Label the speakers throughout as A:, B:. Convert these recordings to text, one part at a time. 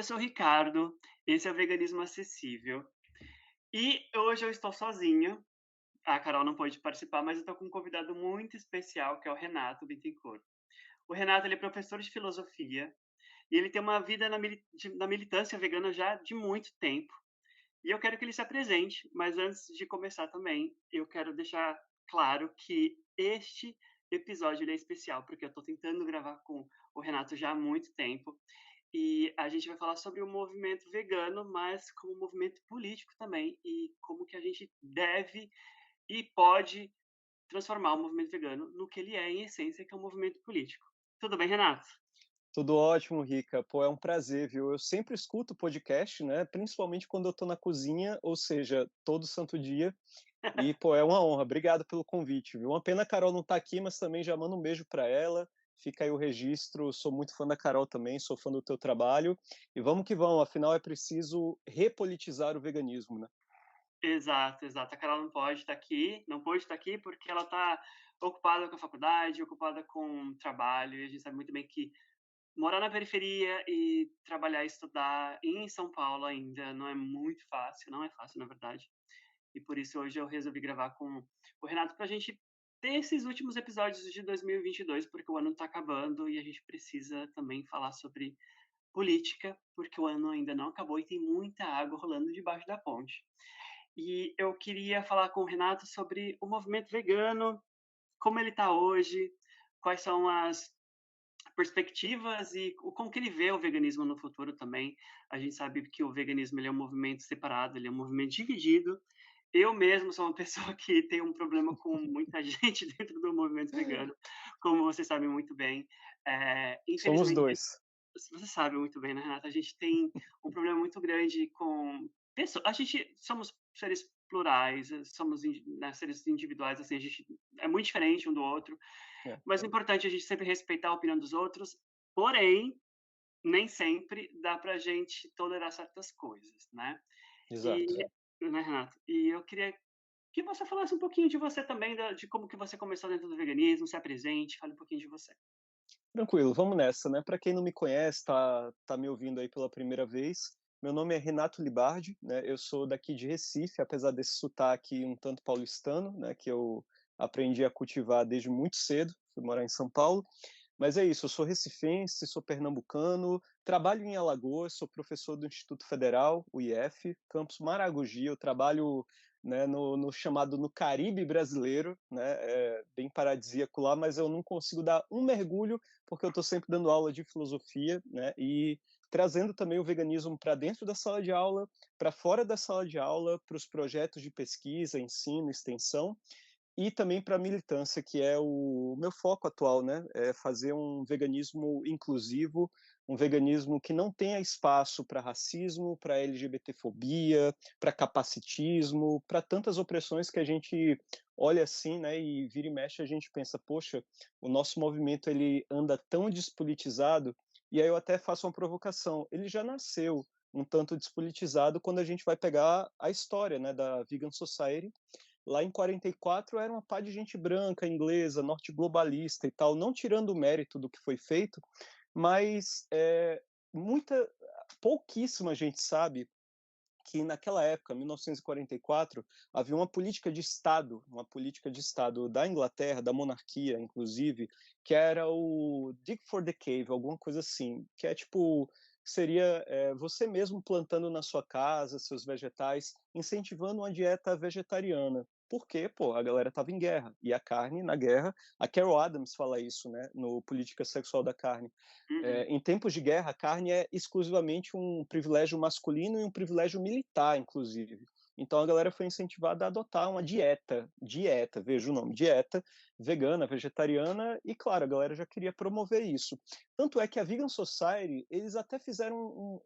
A: eu sou o Ricardo, esse é o Veganismo Acessível. E hoje eu estou sozinho, a Carol não pôde participar, mas eu estou com um convidado muito especial, que é o Renato Bittencourt. O Renato, ele é professor de filosofia e ele tem uma vida na militância vegana já de muito tempo. E eu quero que ele se apresente, mas antes de começar também, eu quero deixar claro que este episódio ele é especial, porque eu estou tentando gravar com o Renato já há muito tempo. E a gente vai falar sobre o movimento vegano, mas como movimento político também, e como que a gente deve e pode transformar o movimento vegano no que ele é em essência, que é um movimento político. Tudo bem, Renato?
B: Tudo ótimo, Rica. Pô, é um prazer, viu? Eu sempre escuto podcast, né? Principalmente quando eu tô na cozinha, ou seja, todo santo dia. E, pô, é uma honra. Obrigado pelo convite, viu? Uma pena a Carol não tá aqui, mas também já mando um beijo para ela. Fica aí o registro. Sou muito fã da Carol também, sou fã do teu trabalho. E vamos que vamos, afinal é preciso repolitizar o veganismo, né?
A: Exato, exato. A Carol não pode estar aqui, não pôde estar aqui porque ela está ocupada com a faculdade, ocupada com o trabalho, e a gente sabe muito bem que morar na periferia e trabalhar e estudar em São Paulo ainda não é muito fácil, não é fácil, na verdade. E por isso hoje eu resolvi gravar com o Renato para a gente ter esses últimos episódios de 2022, porque o ano está acabando e a gente precisa também falar sobre política, porque o ano ainda não acabou e tem muita água rolando debaixo da ponte. E eu queria falar com o Renato sobre o movimento vegano, como ele está hoje, quais são as perspectivas e como que ele vê o veganismo no futuro também. A gente sabe que o veganismo ele é um movimento separado, ele é um movimento dividido. Eu mesmo sou uma pessoa que tem um problema com muita gente dentro do movimento vegano, como vocês sabem muito bem.
B: Somos
A: Infelizmente,
B: dois.
A: você sabe muito bem, né, Renata? A gente tem um problema muito grande com pessoas. A gente somos seres plurais, somos né, seres individuais, assim, a gente é muito diferente um do outro,
B: É,
A: mas o importante é a gente sempre respeitar a opinião dos outros, porém, nem sempre dá pra gente tolerar certas coisas, né? E,
B: exato.
A: né, Renato? E eu queria que você falasse um pouquinho de você também, de como que você começou dentro do veganismo, se apresente, fale um pouquinho de você.
B: Tranquilo, vamos nessa, né? Para quem não me conhece, tá me ouvindo aí pela primeira vez. Meu nome é Renato Libardi, né? Eu sou daqui de Recife, apesar desse sotaque um tanto paulistano, né? Que eu aprendi a cultivar desde muito cedo. Fui morar em São Paulo. Mas é isso, eu sou recifense, sou pernambucano, trabalho em Alagoas, sou professor do Instituto Federal, o IF, campus Maragogi. Eu trabalho, né, no Caribe brasileiro, né, bem paradisíaco lá, mas eu não consigo dar um mergulho porque eu estou sempre dando aula de filosofia, né, e trazendo também o veganismo para dentro da sala de aula, para fora da sala de aula, para os projetos de pesquisa, ensino, extensão, e também para a militância, que é o meu foco atual, né? É fazer um veganismo inclusivo, um veganismo que não tenha espaço para racismo, para LGBTfobia, para capacitismo, para tantas opressões que a gente olha assim, né? E vira e mexe a gente pensa, poxa, o nosso movimento ele anda tão despolitizado. E aí eu até faço uma provocação. Ele já nasceu um tanto despolitizado quando a gente vai pegar a história, né, da Vegan Society. Lá em 44 era uma pá de gente branca, inglesa, norte-globalista e tal, não tirando o mérito do que foi feito, mas muita, pouquíssima gente sabe que naquela época, 1944, havia uma política de Estado da Inglaterra, da monarquia, inclusive, que era o Dig for the Cave, alguma coisa assim, que é tipo, seria você mesmo plantando na sua casa seus vegetais, incentivando uma dieta vegetariana. Porque, pô, a galera estava em guerra, e a carne na guerra, a Carol Adams fala isso, né, no Política Sexual da Carne,
A: Uhum.
B: em tempos de guerra, a carne é exclusivamente um privilégio masculino e um privilégio militar, inclusive. Então a galera foi incentivada a adotar uma dieta, veja o nome, dieta vegana, vegetariana, e claro, a galera já queria promover isso. Tanto é que a Vegan Society, eles até fizeram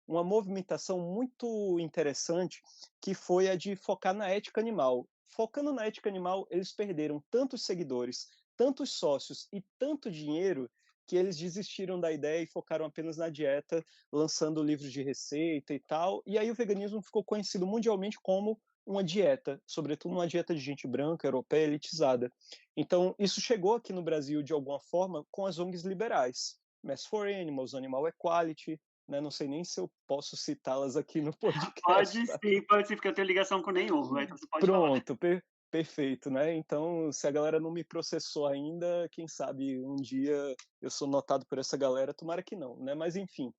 B: uma movimentação muito interessante, que foi a de focar na ética animal. Focando na ética animal, eles perderam tantos seguidores, tantos sócios e tanto dinheiro que eles desistiram da ideia e focaram apenas na dieta, lançando livros de receita e tal. E aí o veganismo ficou conhecido mundialmente como uma dieta, sobretudo uma dieta de gente branca, europeia, elitizada. Então, isso chegou aqui no Brasil de alguma forma com as ONGs liberais. Mass for Animals, Animal Equality, né, não sei nem se eu posso citá-las aqui no podcast, tá?
A: Pode sim, porque eu tenho ligação com nenhum, né, então você pode falar.
B: Pronto, perfeito, né, então se a galera não me processou ainda, quem sabe um dia eu sou notado por essa galera, tomara que não, né, mas enfim.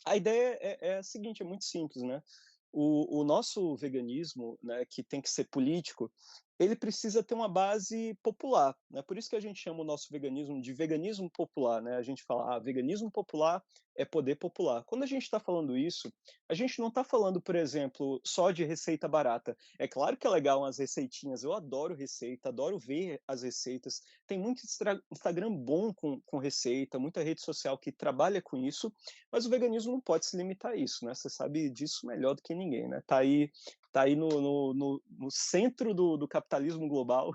B: A ideia é a seguinte, é muito simples, né, o nosso veganismo, né, que tem que ser político, ele precisa ter uma base popular, né, por isso que a gente chama o nosso veganismo de veganismo popular, né, a gente fala: "Ah, veganismo popular é poder popular". Quando a gente está falando isso, a gente não está falando, por exemplo, só de receita barata. É claro que é legal umas receitinhas, eu adoro receita, adoro ver as receitas, tem muito Instagram bom com receita, muita rede social que trabalha com isso, mas o veganismo não pode se limitar a isso, né? Você sabe disso melhor do que ninguém, né? Tá aí no centro do capitalismo global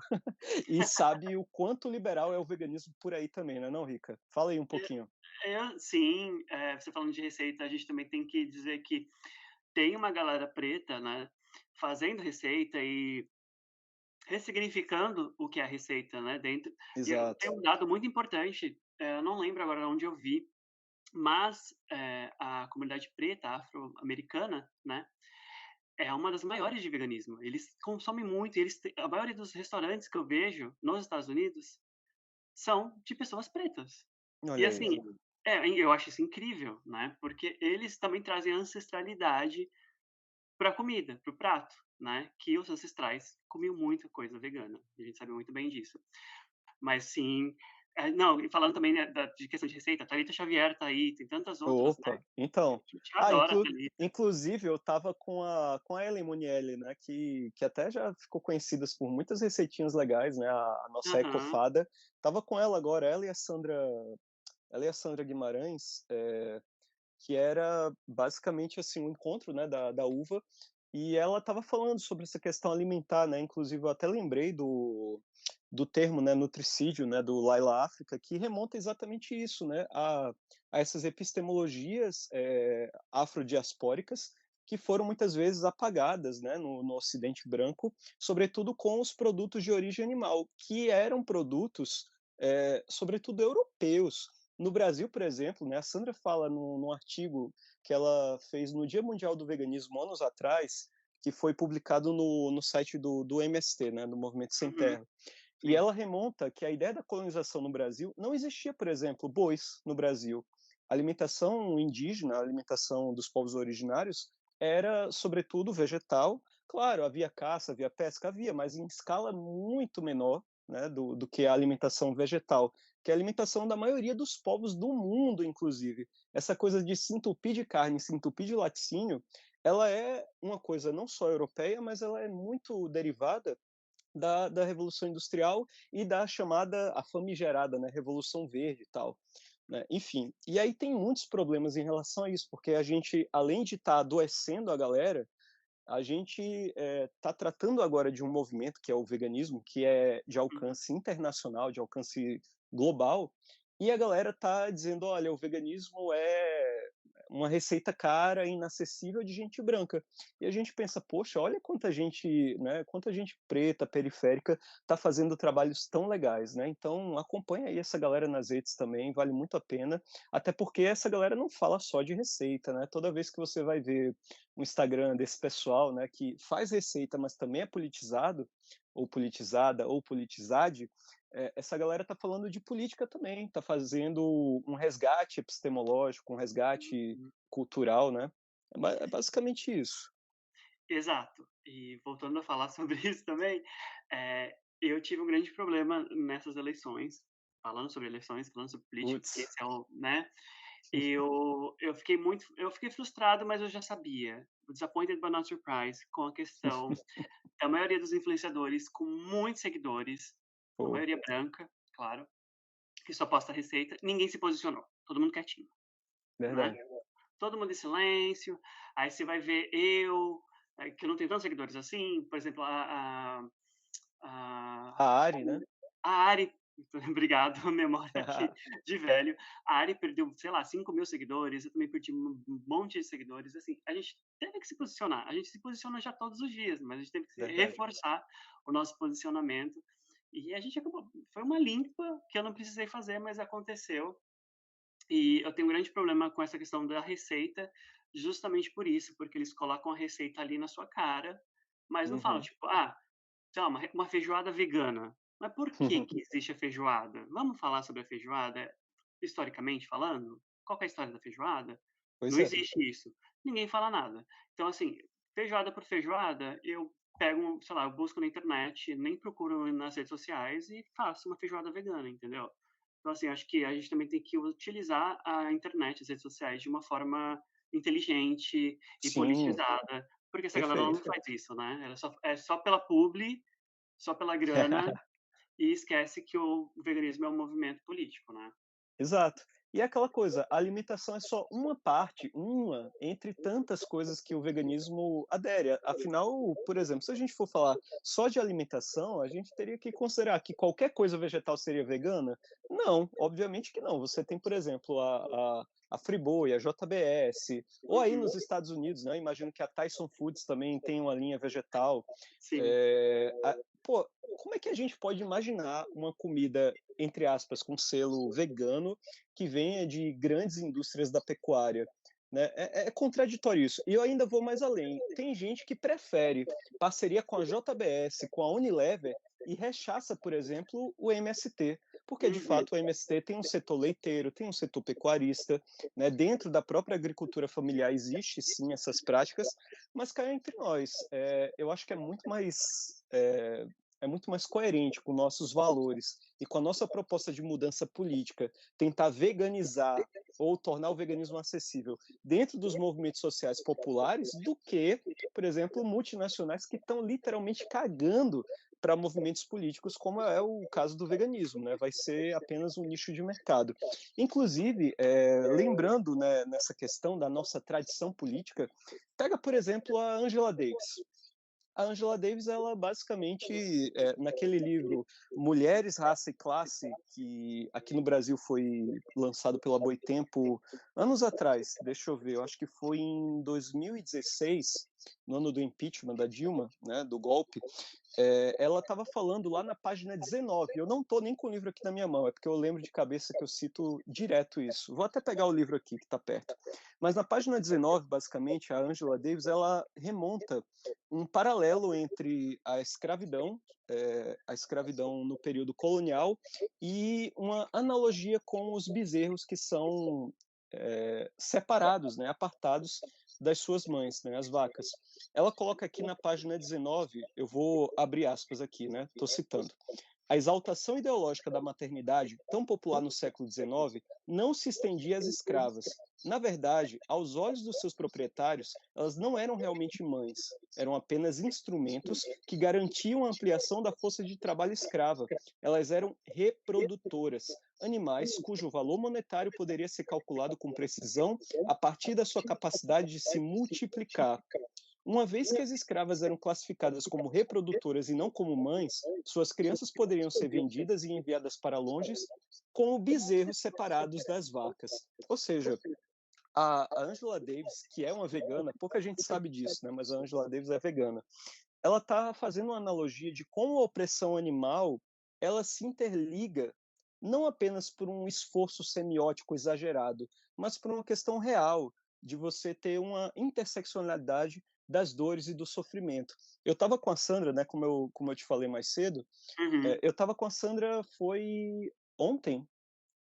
B: e sabe o quanto liberal é o veganismo por aí também, né, não, Rica? Fala aí um pouquinho.
A: Sim, você falando de receita, a gente também tem que dizer que tem uma galera preta, né, fazendo receita e ressignificando o que é a receita, né, dentro. E eu
B: Exato.
A: tenho um dado muito importante, eu não lembro agora onde eu vi, mas, a comunidade preta afro-americana, né, é uma das maiores de veganismo. Eles consomem muito, a maioria dos restaurantes que eu vejo nos Estados Unidos são de pessoas pretas. E
B: Olha aí.
A: assim, eu acho isso incrível, né, porque eles também trazem ancestralidade para a comida, para o prato, né, que os ancestrais comiam muita coisa vegana, e a gente sabe muito bem disso. Mas sim, não, e falando também, né, de questão de receita, a Thalita Xavier tá aí, tem tantas outras, né,
B: Opa, então,
A: a gente adora a
B: inclu
A: Thalita.
B: inclusive eu estava com a Ellen Munielli, né, que até já ficou conhecidas por muitas receitinhas legais, né, a nossa
A: Aham,
B: ecofada. Estava com ela agora, ela e a Sandra Guimarães, que era basicamente assim um encontro, né, da uva, e ela estava falando sobre essa questão alimentar, né, inclusive eu até lembrei do termo, né, nutricídio, né, do Laila África, que remonta exatamente isso, né, a essas epistemologias afrodiaspóricas que foram muitas vezes apagadas, né, no Ocidente branco, sobretudo com os produtos de origem animal, que eram produtos, sobretudo europeus. No Brasil, por exemplo, né, a Sandra fala num artigo que ela fez no Dia Mundial do Veganismo, anos atrás, que foi publicado no site do MST, né, do Movimento Sem
A: uhum,
B: Terra. E
A: sim.
B: ela remonta que a ideia da colonização no Brasil não existia, por exemplo, bois no Brasil. A alimentação indígena, a alimentação dos povos originários, era, sobretudo, vegetal. Claro, havia caça, havia pesca, havia, mas em escala muito menor, né, do que a alimentação vegetal, que é a alimentação da maioria dos povos do mundo, inclusive. Essa coisa de se entupir de carne, se entupir de laticínio, ela é uma coisa não só europeia, mas ela é muito derivada da Revolução Industrial e da chamada, a famigerada, né, Revolução Verde e tal. Né? Enfim, e aí tem muitos problemas em relação a isso, porque a gente, além de estar adoecendo a galera, a gente está tratando agora de um movimento que é o veganismo, que é de
A: Uhum.
B: alcance internacional, de alcance global, e a galera está dizendo, olha, o veganismo é uma receita cara, inacessível de gente branca. E a gente pensa, poxa, olha quanta gente, né, quanta gente preta, periférica, está fazendo trabalhos tão legais, né? Então acompanha aí essa galera nas redes também, vale muito a pena, até porque essa galera não fala só de receita, né? Toda vez que você vai ver um Instagram desse pessoal, né, que faz receita, mas também é politizado, ou politizada, ou politizade, essa galera está falando de política também, está fazendo um resgate epistemológico, um resgate cultural, né? É basicamente isso.
A: Exato. E voltando a falar sobre isso também, eu tive um grande problema nessas eleições, falando sobre eleições, falando sobre política, que
B: Putz.
A: esse é o, né, eu fiquei frustrado, mas eu já sabia, disappointed but not surprised, com a questão da maioria dos influenciadores com muitos seguidores, a
B: Pô,
A: maioria branca, claro, que só posta receita, ninguém se posicionou, todo mundo quietinho, né.
B: verdade.
A: Todo mundo em silêncio, aí você vai ver que eu não tenho tantos seguidores assim, por exemplo,
B: A
A: a
B: Ari, né?
A: a Ari, obrigado, a memória aqui de velho, a Ari perdeu, sei lá, 5.000 seguidores, eu também perdi um monte de seguidores, assim, a gente teve que se posicionar, a gente se posiciona já todos os dias, mas a gente teve que
B: Verdade.
A: reforçar o nosso posicionamento, e a gente acabou, foi uma limpa que eu não precisei fazer, mas aconteceu, E eu tenho um grande problema com essa questão da receita, justamente por isso, porque eles colocam a receita ali na sua cara, mas não falam,
B: Uhum.
A: tipo: sei lá, uma feijoada vegana. Mas por que que existe a feijoada? Vamos falar sobre a feijoada, historicamente falando? Qual que é a história da feijoada?
B: Pois
A: Não
B: é.
A: existe isso. Ninguém fala nada. Então, assim, feijoada por feijoada, eu pego, sei lá, eu busco na internet, nem procuro nas redes sociais e faço uma feijoada vegana, entendeu? Então, assim, acho que a gente também tem que utilizar a internet, as redes sociais, de uma forma inteligente e
B: Sim,
A: politizada, porque essa galera ela não
B: perfeito.
A: faz isso, né? Ela só pela publi, só pela grana, e esquece que o veganismo é um movimento político, né?
B: Exato. E é aquela coisa, a alimentação é só uma parte, uma entre tantas coisas que o veganismo adere. Afinal, por exemplo, se a gente for falar só de alimentação, a gente teria que considerar que qualquer coisa vegetal seria vegana? Não, obviamente que não. Você tem, por exemplo, a Friboi, a JBS, ou aí
A: Uhum,
B: nos Estados Unidos, né? Imagino que a Tyson Foods também tem uma linha vegetal.
A: sim.
B: É, pô, como é que a gente pode imaginar uma comida, entre aspas, com selo vegano, que venha de grandes indústrias da pecuária? Né? É contraditório isso. E eu ainda vou mais além. Tem gente que prefere parceria com a JBS, com a Unilever, e rechaça, por exemplo, o MST, porque de
A: Uhum,
B: fato o MST tem um setor leiteiro, tem um setor pecuarista, né? Dentro da própria agricultura familiar existe sim essas práticas, mas cá entre nós, eu acho que é muito mais coerente com nossos valores e com a nossa proposta de mudança política, tentar veganizar ou tornar o veganismo acessível dentro dos movimentos sociais populares, do que, por exemplo, multinacionais que estão literalmente cagando para movimentos políticos, como é o caso do veganismo, né? Vai ser apenas um nicho de mercado. Inclusive, lembrando, né, nessa questão da nossa tradição política, pega, por exemplo, a Angela Davis. A Angela Davis, ela basicamente, naquele livro Mulheres, Raça e Classe, que aqui no Brasil foi lançado pela Boitempo anos atrás, deixa eu ver, eu acho que foi em 2016, no ano do impeachment da Dilma, né, do golpe, ela estava falando lá na página 19. Eu não estou nem com o livro aqui na minha mão, é porque eu lembro de cabeça que eu cito direto isso. Vou até pegar o livro aqui que está perto. Mas na página 19, basicamente, a Angela Davis ela remonta um paralelo entre a escravidão no período colonial, e uma analogia com os bezerros que são separados, né, apartados das suas mães, né, as vacas. Ela coloca aqui na página 19, eu vou abrir aspas aqui, né? Estou citando. A exaltação ideológica da maternidade, tão popular no século XIX, não se estendia às escravas. Na verdade, aos olhos dos seus proprietários, elas não eram realmente mães, eram apenas instrumentos que garantiam a ampliação da força de trabalho escrava. Elas eram reprodutoras, animais cujo valor monetário poderia ser calculado com precisão a partir da sua capacidade de se multiplicar. Uma vez que as escravas eram classificadas como reprodutoras e não como mães, suas crianças poderiam ser vendidas e enviadas para longe como bezerros separados das vacas. Ou seja, a Angela Davis, que é uma vegana, pouca gente sabe disso, né? Mas a Angela Davis é vegana. Ela está fazendo uma analogia de como a opressão animal ela se interliga não apenas por um esforço semiótico exagerado, mas por uma questão real de você ter uma interseccionalidade das dores e do sofrimento. Eu estava com a Sandra, né, como eu te falei mais cedo,
A: uhum.
B: eu estava com a Sandra foi ontem,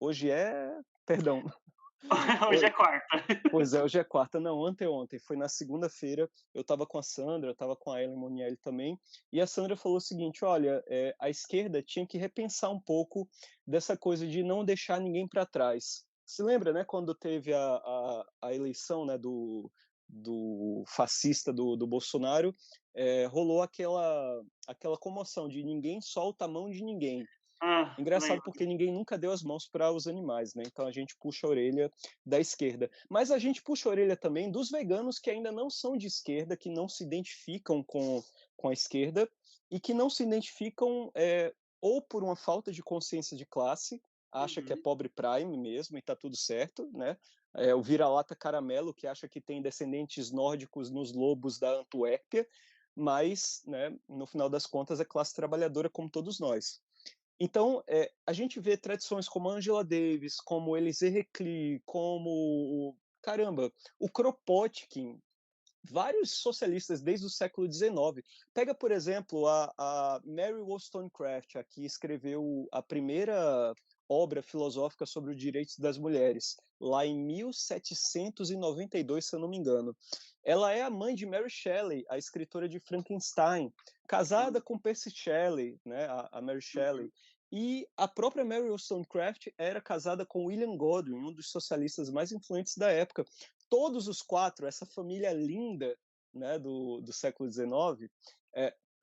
B: hoje é, perdão,
A: Hoje é quarta.
B: pois é, hoje é quarta, não, anteontem, foi na segunda-feira, eu estava com a Sandra, eu estava com a Ellen Monielli também, e a Sandra falou o seguinte, olha, a esquerda tinha que repensar um pouco dessa coisa de não deixar ninguém para trás. Se lembra, né, quando teve a eleição, né, do fascista do Bolsonaro, rolou aquela comoção de ninguém solta a mão de ninguém. Engraçado
A: Lembro.
B: porque ninguém nunca deu as mãos para os animais, né? Então a gente puxa a orelha da esquerda. Mas a gente puxa a orelha também dos veganos que ainda não são de esquerda, que não se identificam com a esquerda e que não se identificam ou por uma falta de consciência de classe, acha que é
A: Uhum.
B: pobre prime mesmo e tá tudo certo, né? O vira-lata caramelo que acha que tem descendentes nórdicos nos lobos da Antuérpia, mas, né, no final das contas, é classe trabalhadora como todos nós. Então, a gente vê tradições como Angela Davis, como Elisée Reclus, como caramba, o Kropotkin, vários socialistas desde o século XIX. Pega, por exemplo, a Mary Wollstonecraft, a que escreveu a primeira obra filosófica sobre os direitos das mulheres, lá em 1792, se eu não me engano. Ela é a mãe de Mary Shelley, a escritora de Frankenstein, casada
A: Sim.
B: com Percy Shelley, né, a Mary
A: Uhum.
B: Shelley. E a própria Mary Wollstonecraft era casada com William Godwin, um dos socialistas mais influentes da época. Todos os quatro, essa família linda, né, do século XIX,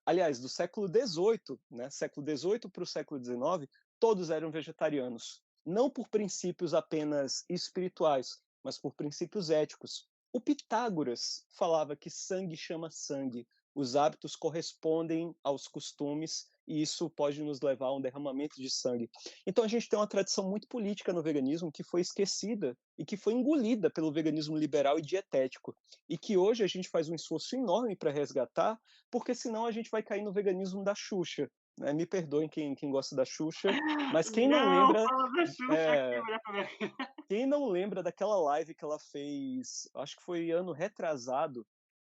B: aliás, do século XVIII, né, século XVIII para o século XIX, todos eram vegetarianos. Não por princípios apenas espirituais, mas por princípios éticos. O Pitágoras falava que sangue chama sangue, os hábitos correspondem aos costumes e isso pode nos levar a um derramamento de sangue. Então a gente tem uma tradição muito política no veganismo que foi esquecida e que foi engolida pelo veganismo liberal e dietético, e que hoje a gente faz um esforço enorme para resgatar, porque senão a gente vai cair no veganismo da Xuxa. Né? Me perdoem quem gosta da Xuxa, mas
A: Não, fala da Xuxa aqui,
B: é,
A: mulher também.
B: quem não lembra daquela live que ela fez, acho que foi ano retrasado,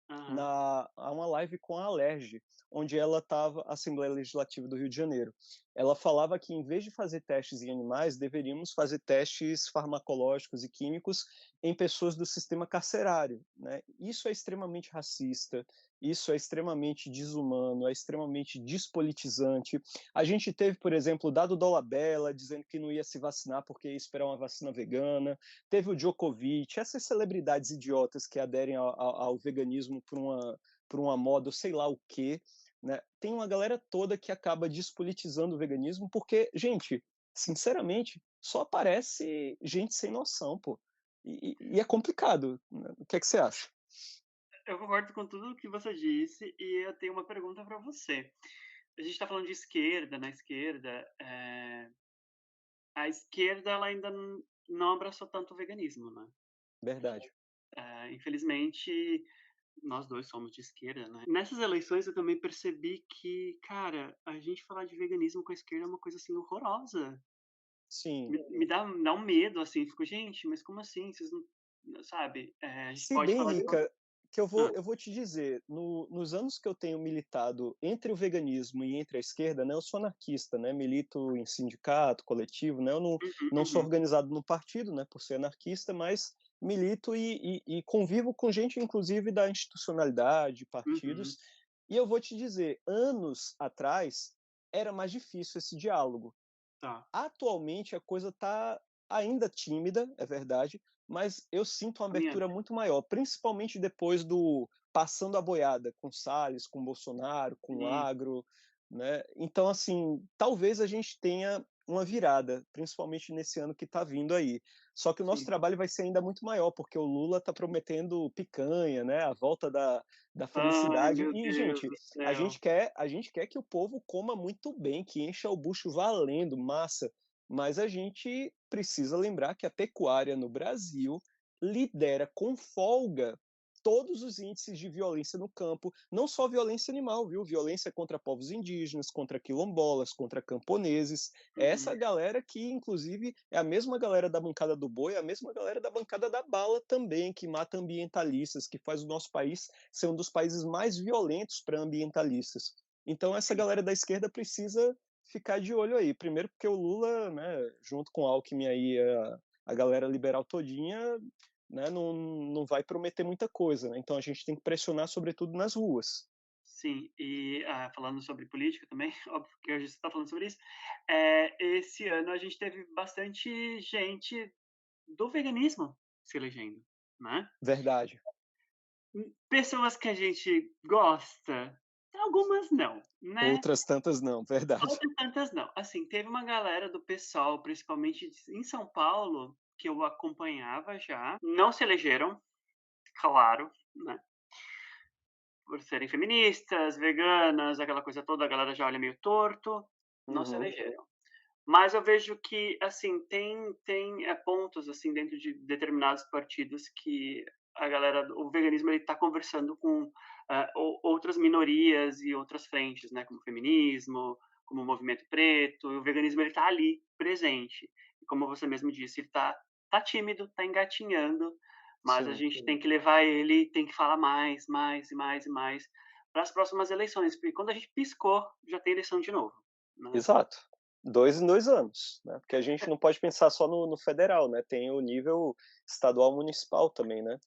A: Aham.
B: a uma live com a Alerj, onde ela estava, Assembleia Legislativa do Rio de Janeiro. Ela falava que, em vez de fazer testes em animais, deveríamos fazer testes farmacológicos e químicos em pessoas do sistema carcerário. Né? Isso é extremamente racista, isso é extremamente desumano, é extremamente despolitizante. A gente teve, por exemplo, o Dado Dolabella dizendo que não ia se vacinar porque ia esperar uma vacina vegana. Teve o Djokovic, essas celebridades idiotas que aderem ao veganismo por uma moda, sei lá o quê. Né? Tem uma galera toda que acaba despolitizando o veganismo porque, gente, sinceramente, só aparece gente sem noção, pô. E é complicado. Né? O que é que você acha?
A: Eu concordo com tudo o que você disse e eu tenho uma pergunta para você. A gente está falando de esquerda, na esquerda, a esquerda ela ainda não abraçou tanto o veganismo, né?
B: Verdade.
A: Infelizmente, nós 2 somos de esquerda, né. Nessas eleições eu também percebi que, cara, a gente falar de veganismo com a esquerda é uma coisa, assim, horrorosa.
B: Sim.
A: Me dá um medo, assim, fico: "Gente, mas como assim? Vocês não", sabe, a gente
B: Se
A: pode
B: bem,
A: falar de qual
B: Rica, que
A: hã.
B: eu vou te dizer, nos anos que eu tenho militado entre o veganismo e entre a esquerda, né, eu sou anarquista, né, milito em sindicato, coletivo, né, eu
A: Uhum,
B: não sou
A: uhum,
B: organizado no partido, né, por ser anarquista, mas milito e convivo com gente, inclusive, da institucionalidade,
A: uhum.
B: partidos, e eu vou te dizer, anos atrás era mais difícil esse diálogo.
A: Tá.
B: Atualmente a coisa está ainda tímida, é verdade, mas eu sinto uma abertura
A: Caminhante.
B: muito maior, principalmente depois do passando a boiada com Salles, com Bolsonaro, com o
A: Isso.
B: agro, né? Então, assim, talvez a gente tenha uma virada, principalmente nesse ano que está vindo aí. Só que o nosso
A: Sim.
B: trabalho vai ser ainda muito maior, porque o Lula está prometendo picanha, né? A volta da
A: Ai,
B: felicidade.
A: meu
B: E,
A: Deus
B: gente,
A: do céu.
B: a gente quer que o povo coma muito bem, que encha o bucho valendo, massa. Mas a gente precisa lembrar que a pecuária no Brasil lidera com folga todos os índices de violência no campo, não só violência animal, viu? Violência contra povos indígenas, contra quilombolas, contra camponeses. É essa
A: Uhum.
B: galera que, inclusive, é a mesma galera da bancada do boi, é a mesma galera da bancada da bala também, que mata ambientalistas, que faz o nosso país ser um dos países mais violentos para ambientalistas. Então, essa
A: Sim.
B: galera da esquerda precisa ficar de olho aí. Primeiro porque o Lula, né, junto com o Alckmin aí, a galera liberal todinha, né, não vai prometer muita coisa, né? Então a gente tem que pressionar sobretudo nas ruas.
A: Sim, e, falando sobre política também, óbvio que hoje você está falando sobre isso, esse ano a gente teve bastante gente do veganismo se elegendo, né.
B: Verdade.
A: Pessoas que a gente gosta, algumas não, né,
B: Outras tantas não, verdade.
A: outras tantas não. Assim, teve uma galera do PSOL, principalmente em São Paulo, que eu acompanhava já, não se elegeram, claro, né, por serem feministas, veganas, aquela coisa toda, a galera já olha meio torto, não se
B: Uhum.
A: elegeram. Mas eu vejo que, assim, tem, pontos, assim, dentro de determinados partidos que a galera o veganismo ele tá conversando com, outras minorias e outras frentes, né, como o feminismo, como o movimento preto, e o veganismo ele tá ali, presente. E como você mesmo disse, ele tá tímido, tá engatinhando, mas a
B: Sim,
A: gente tem que levar ele, tem que falar mais, mais e mais e mais para as próximas eleições, porque quando a gente piscou, já tem eleição de novo, né.
B: exato. 2 em 2 anos, né, porque a gente não pode pensar só no federal, né, tem o nível estadual, municipal também, né.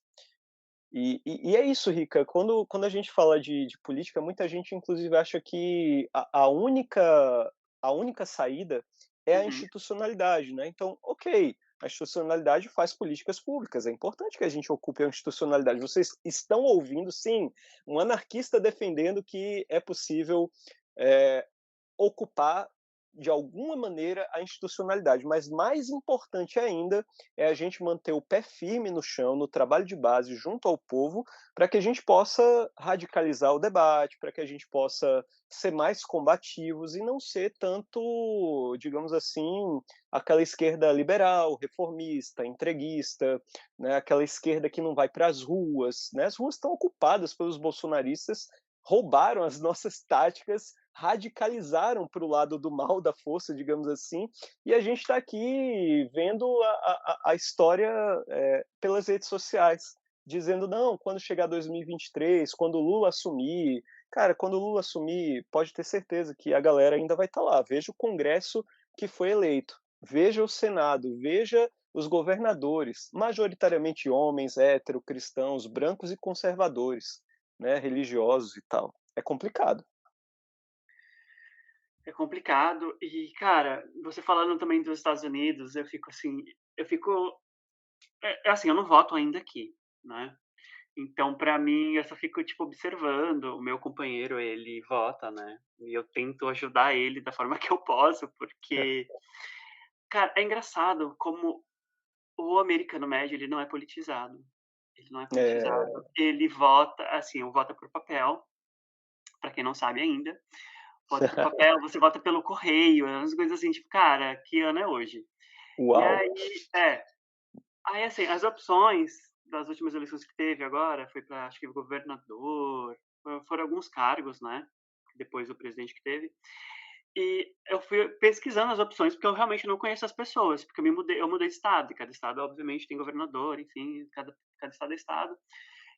B: E é isso, Rica, quando a gente fala de política, muita gente inclusive acha que a única saída é a
A: Uhum.
B: institucionalidade, né, então, ok, a institucionalidade faz políticas públicas, é importante que a gente ocupe a institucionalidade. Vocês estão ouvindo, sim, um anarquista defendendo que é possível, eh ocupar, de alguma maneira, a institucionalidade, mas mais importante ainda é a gente manter o pé firme no chão, no trabalho de base, junto ao povo, para que a gente possa radicalizar o debate, para que a gente possa ser mais combativos e não ser tanto, digamos assim, aquela esquerda liberal, reformista, entreguista, né, aquela esquerda que não vai para as ruas, né? As ruas estão ocupadas pelos bolsonaristas, roubaram as nossas táticas, radicalizaram para o lado do mal, da força, digamos assim, e a gente está aqui vendo a história pelas redes sociais, dizendo, não, quando chegar 2023, quando o Lula assumir, cara, quando o Lula assumir, pode ter certeza que a galera ainda vai estar lá. Veja o Congresso que foi eleito, veja o Senado, veja os governadores, majoritariamente homens, hétero, cristãos, brancos e conservadores, né, religiosos e tal. É complicado.
A: É complicado e, cara, você falando também dos Estados Unidos, eu fico assim, eu fico é assim, eu não voto ainda aqui, né, então pra mim eu só fico, tipo, observando. O meu companheiro, ele vota, né, e eu tento ajudar ele da forma que eu posso, porque, cara, é engraçado como o americano médio, ele não é politizado. Ele não é politizado,
B: É,
A: ele vota assim, vota por papel, pra quem não sabe ainda, vota por papel, você vota pelo correio, umas coisas assim, tipo, cara, que ano é hoje? E
B: uau.
A: aí aí assim, as opções das últimas eleições que teve agora, foi para acho que governador, foram alguns cargos, né, depois do presidente que teve, e eu fui pesquisando as opções, porque eu realmente não conheço as pessoas, porque eu mudei de estado, e cada estado obviamente tem governador, enfim, cada estado é estado.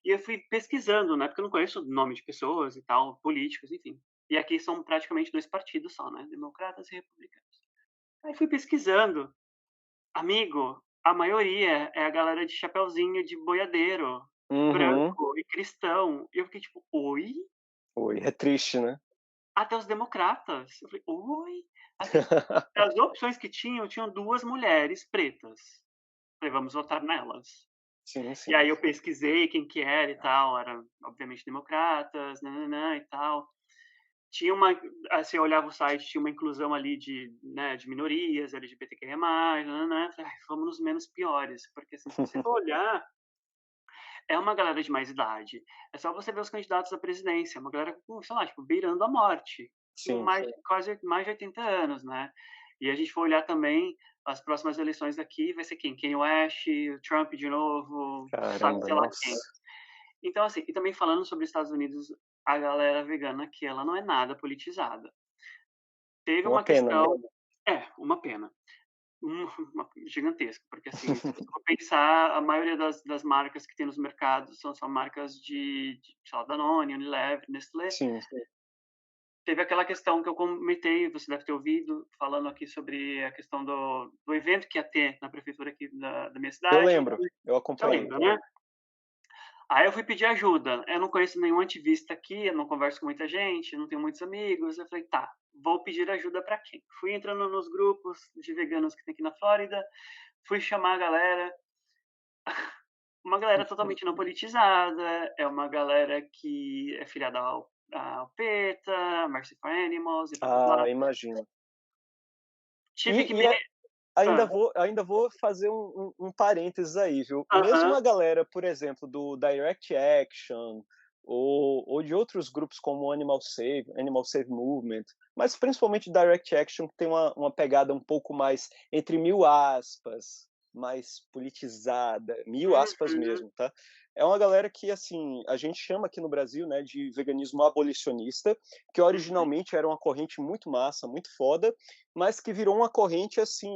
A: E eu fui pesquisando, né, porque eu não conheço o nome de pessoas e tal, políticos, enfim. E aqui são praticamente 2 partidos só, né, democratas e republicanos. Aí fui pesquisando, amigo, a maioria é a galera de chapeuzinho de boiadeiro,
B: Uhum.
A: branco e cristão. E eu fiquei tipo: "Oi?".
B: Oi, é triste, né?
A: Até os democratas. Eu falei: "Oi?". Assim, as opções que tinham 2 mulheres pretas. Falei: "Vamos votar nelas".
B: Sim,
A: E
B: sim.
A: aí eu pesquisei quem que era e tal, era obviamente democratas, nã-nã-nã e tal. Tinha uma assim, eu olhava o site, tinha uma inclusão ali de, né, de minorias, LGBTQIA+, nã-nã-nã, falei: "Ai, vamos nos menos piores", porque assim, se você for olhar, é uma galera de mais idade. É só você ver os candidatos à presidência, uma galera com, sei lá, tipo, beirando a morte, com
B: Sim.
A: mais quase mais de 80 anos, né. E a gente for olhar também as próximas eleições daqui, vai ser quem? Kanye West, o Trump de novo,
B: Caramba,
A: sabe-se lá
B: nossa.
A: quem. Então, assim, e também falando sobre os Estados Unidos, a galera vegana aqui, ela não é nada politizada. Teve
B: Uma
A: uma
B: pena, né?
A: questão uma pena, uma gigantesca, porque, assim, se você for pensar, a maioria das marcas que tem nos mercados são só marcas de, sei lá, Danone, Unilever, Nestlé.
B: Sim.
A: Teve aquela questão que eu comentei, você deve ter ouvido, falando aqui sobre a questão do evento que ia ter na prefeitura aqui da minha
B: Eu
A: cidade.
B: lembro, eu
A: Você
B: acompanhei.
A: lembra, né? Aí eu fui pedir ajuda. Eu não conheço nenhum ativista aqui, eu não converso com muita gente, não tenho muitos amigos. Eu falei, tá, vou pedir ajuda para quem? Fui entrando nos grupos de veganos que tem aqui na Flórida, fui chamar a galera, uma galera totalmente não politizada, é uma galera que é filiada ao PETA, Mercy for Animals e blá blá blá.
B: Ah, imagino.
A: Tive que
B: E
A: me.
B: ainda
A: Ah,
B: vou fazer um parênteses aí, viu. Mesmo
A: aham,
B: a galera, por exemplo, do Direct Action, ou de outros grupos como o Animal Save Movement, mas principalmente Direct Action, que tem uma pegada um pouco mais entre mil aspas, mais politizada, mil aspas
A: Uhum,
B: mesmo, tá? É uma galera que, assim, a gente chama aqui no Brasil, né, de veganismo abolicionista, que
A: uhum.
B: originalmente era uma corrente muito massa, muito foda, mas que virou uma corrente, assim,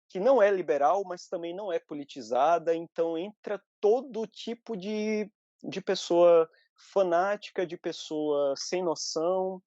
B: que não é liberal, mas também não é politizada, então entra todo tipo de pessoa fanática, de pessoa sem noção.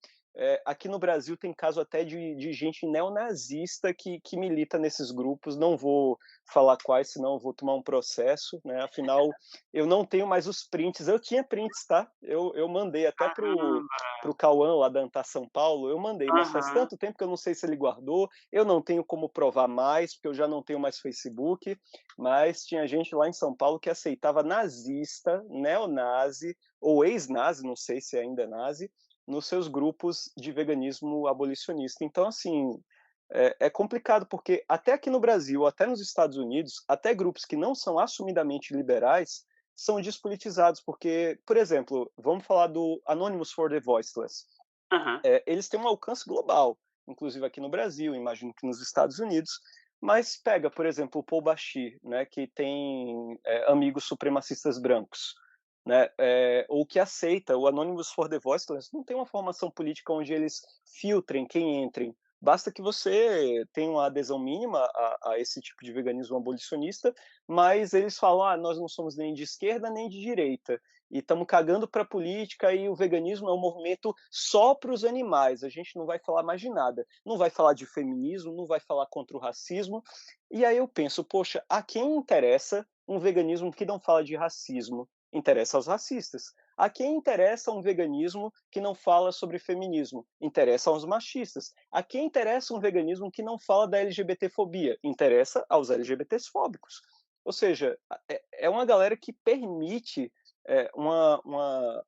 B: Aqui no Brasil tem caso até de gente neonazista que milita nesses grupos. Não vou falar quais, senão eu vou tomar um processo, né? Afinal, eu não tenho mais os prints. Eu tinha prints, tá? Eu mandei até
A: Caramba.
B: pro Cauã lá da Antar São Paulo, eu mandei, mas faz
A: Aham.
B: tanto tempo que eu não sei se ele guardou, eu não tenho como provar mais, porque eu já não tenho mais Facebook, mas tinha gente lá em São Paulo que aceitava nazista, neonazi ou ex-nazi, não sei se ainda é nazi, nos seus grupos de veganismo abolicionista. Então, assim, é complicado, porque até aqui no Brasil, até nos Estados Unidos, até grupos que não são assumidamente liberais são despolitizados, porque, por exemplo, vamos falar do Anonymous for the Voiceless.
A: Aham.
B: Eles têm um alcance global, inclusive aqui no Brasil, imagino que nos Estados Unidos, mas pega, por exemplo, o Paul Bashir, né, que tem amigos supremacistas brancos, né, ou que aceita o Anonymous for the Voiceless, não tem uma formação política onde eles filtrem quem entrem. Basta que você tenha uma adesão mínima a esse tipo de veganismo abolicionista, mas eles falam, nós não somos nem de esquerda nem de direita, e estamos cagando para a política e o veganismo é um movimento só para os animais. A gente não vai falar mais de nada. Não vai falar de feminismo, não vai falar contra o racismo. E aí eu penso, poxa, a quem interessa um veganismo que não fala de racismo? Interessa aos racistas. A quem interessa um veganismo que não fala sobre feminismo? Interessa aos machistas. A quem interessa um veganismo que não fala da LGBTfobia? Interessa aos LGBTfóbicos. Ou seja, é uma galera que permite é, uma, uma,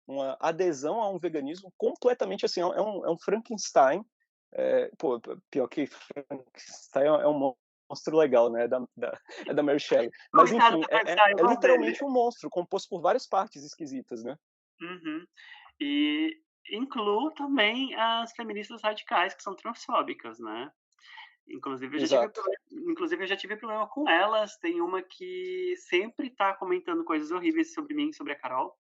B: uma adesão a um veganismo completamente assim, é um Frankenstein. Pô, pior que Frankenstein é um monstro legal, né? É da Mary Shelley. Mas
A: Coitado
B: enfim,
A: do Frankenstein, eu
B: é
A: gosto dele.
B: literalmente um monstro composto por várias partes esquisitas, né?
A: Uhum. E incluo também as feministas radicais que são transfóbicas, né.
B: Exato.
A: Inclusive eu já tive problema com elas, tem uma que sempre tá comentando coisas horríveis sobre mim, sobre a Carol,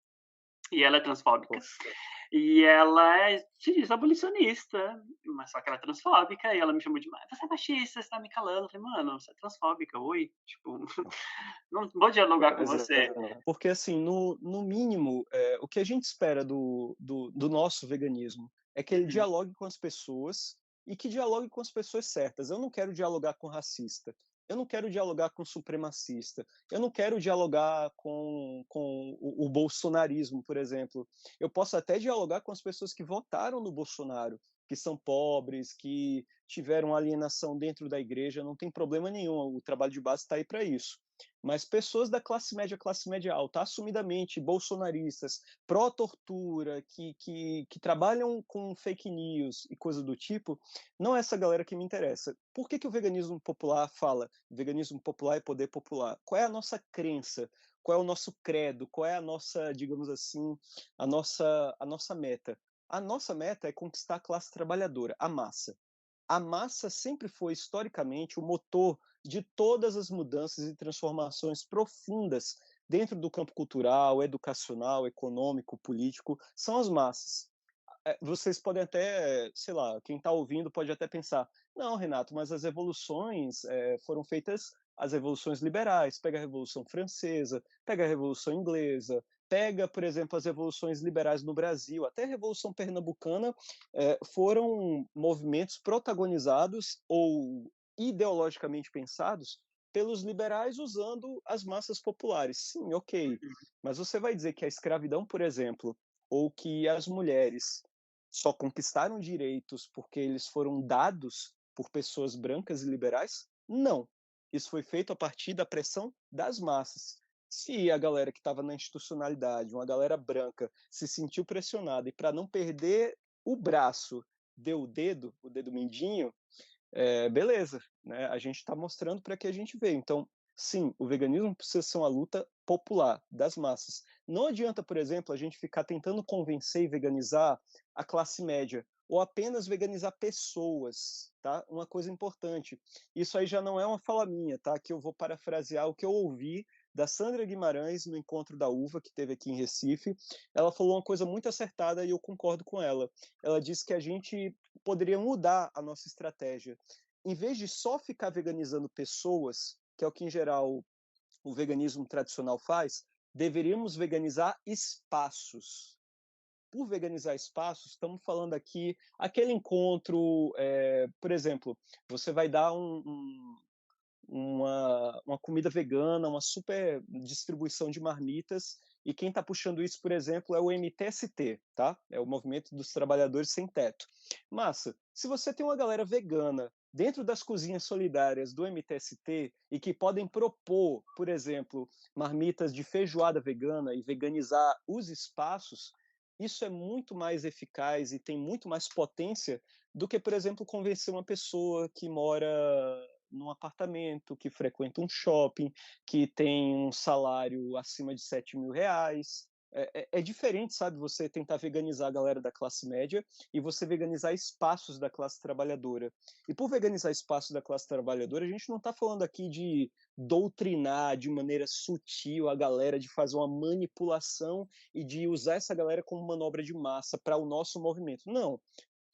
A: e ela é transfóbica.
B: Poxa.
A: E ela se diz abolicionista, mas só que ela é transfóbica, e ela me chamou de: "Você é machista, você tá me calando". Eu falei: "Mano, você é transfóbica, oi, tipo, não vou dialogar com
B: Pois é,
A: você".
B: porque assim, no mínimo, o que a gente espera do nosso veganismo é que ele
A: Uhum,
B: dialogue com as pessoas e que dialogue com as pessoas certas. Eu não quero dialogar com racista, eu não quero dialogar com supremacista, eu não quero dialogar com o bolsonarismo, por exemplo. Eu posso até dialogar com as pessoas que votaram no Bolsonaro, que são pobres, que tiveram alienação dentro da igreja, não tem problema nenhum, o trabalho de base está aí para isso. Mas pessoas da classe média alta, assumidamente bolsonaristas, pró-tortura, que trabalham com fake news e coisa do tipo, não é essa galera que me interessa. Por que o veganismo popular fala veganismo popular é poder popular? Qual é a nossa crença? Qual é o nosso credo? Qual é a nossa, digamos assim, a nossa meta? A nossa meta é conquistar a classe trabalhadora, a massa. A massa sempre foi, historicamente, o motor de todas as mudanças e transformações profundas dentro do campo cultural, educacional, econômico, político, são as massas. Vocês podem até, sei lá, quem está ouvindo pode até pensar, não, Renato, mas as evoluções foram feitas, as evoluções liberais, pega a Revolução Francesa, pega a Revolução Inglesa, pega, por exemplo, as revoluções liberais no Brasil, até a Revolução Pernambucana, foram movimentos protagonizados ou ideologicamente pensados pelos liberais usando as massas populares. Sim, ok,
A: uhum.
B: mas você vai dizer que a escravidão, por exemplo, ou que as mulheres só conquistaram direitos porque eles foram dados por pessoas brancas e liberais? Não. Isso foi feito a partir da pressão das massas. Se a galera que estava na institucionalidade, uma galera branca, se sentiu pressionada e para não perder o braço deu o dedo mindinho, beleza, né? A gente está mostrando para que a gente veio. Então, sim, o veganismo precisa ser uma luta popular, das massas. Não adianta, por exemplo, a gente ficar tentando convencer e veganizar a classe média, ou apenas veganizar pessoas, tá? Uma coisa importante. Isso aí já não é uma fala minha, tá? Que eu vou parafrasear o que eu ouvi da Sandra Guimarães no Encontro da Uva, que teve aqui em Recife. Ela falou uma coisa muito acertada e eu concordo com ela. Ela disse que a gente poderia mudar a nossa estratégia. Em vez de só ficar veganizando pessoas, que é o que em geral o veganismo tradicional faz, deveríamos veganizar espaços. Por veganizar espaços, estamos falando aqui aquele encontro, por exemplo, você vai dar uma comida vegana, uma super distribuição de marmitas, e quem está puxando isso, por exemplo, é o MTST, tá? É o Movimento dos Trabalhadores Sem Teto. Massa, se você tem uma galera vegana dentro das cozinhas solidárias do MTST e que podem propor, por exemplo, marmitas de feijoada vegana e veganizar os espaços, isso é muito mais eficaz e tem muito mais potência do que, por exemplo, convencer uma pessoa que mora num apartamento, que frequenta um shopping, que tem um salário acima de 7.000 reais. É diferente, sabe, você tentar veganizar a galera da classe média e você veganizar espaços da classe trabalhadora. E por veganizar espaços da classe trabalhadora, a gente não está falando aqui de doutrinar de maneira sutil a galera, de fazer uma manipulação e de usar essa galera como manobra de massa para o nosso movimento. Não,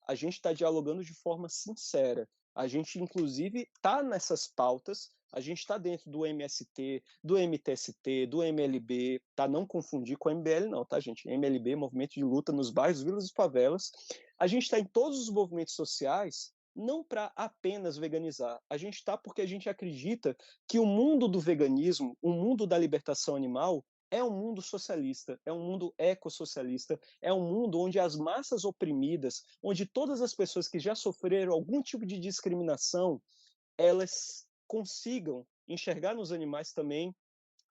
B: a gente está dialogando de forma sincera. A gente, inclusive, está nessas pautas, a gente está dentro do MST, do MTST, do MLB, tá? Não confundir com o MBL, não, tá, gente? MLB, Movimento de Luta nos Bairros, Vilas e Favelas. A gente está em todos os movimentos sociais, não para apenas veganizar. A gente está porque a gente acredita que o mundo do veganismo, o mundo da libertação animal, é um mundo socialista, é um mundo ecossocialista, é um mundo onde as massas oprimidas, onde todas as pessoas que já sofreram algum tipo de discriminação, elas consigam enxergar nos animais também